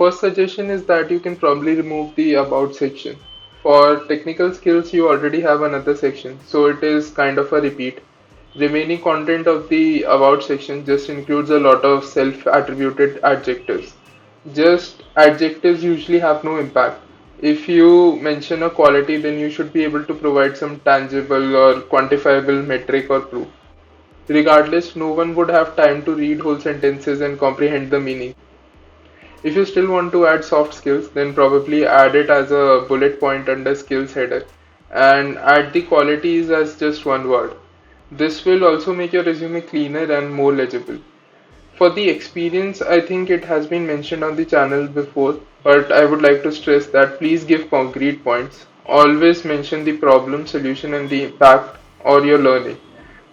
first suggestion is that you can probably remove the about section. For technical skills, you already have another section, so it is kind of a repeat. Remaining content of the about section just includes a lot of self-attributed adjectives. Just adjectives usually have no impact. If you mention a quality, then you should be able to provide some tangible or quantifiable metric or proof. Regardless, no one would have time to read whole sentences and comprehend the meaning. If you still want to add soft skills, then probably add it as a bullet point under skills header and add the qualities as just one word. This will also make your resume cleaner and more legible. For the experience, I think it has been mentioned on the channel before, but I would like to stress that please give concrete points. Always mention the problem, solution, and the impact or your learning.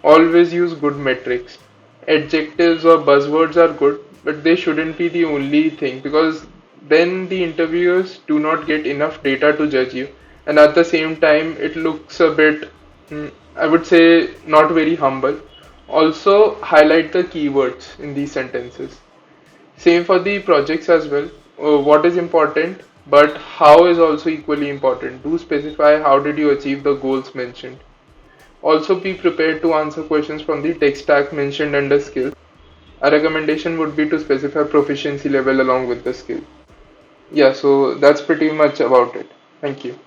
Always use good metrics. Adjectives or buzzwords are good, but they shouldn't be the only thing because then the interviewers do not get enough data to judge you, and at the same time, it looks a bit, I would say, not very humble. Also, highlight the keywords in these sentences. Same for the projects as well. What is important, but how is also equally important. Do specify how did you achieve the goals mentioned. Also, be prepared to answer questions from the tech stack mentioned under skills. A recommendation would be to specify proficiency level along with the skill. Yeah, so that's pretty much about it. Thank you.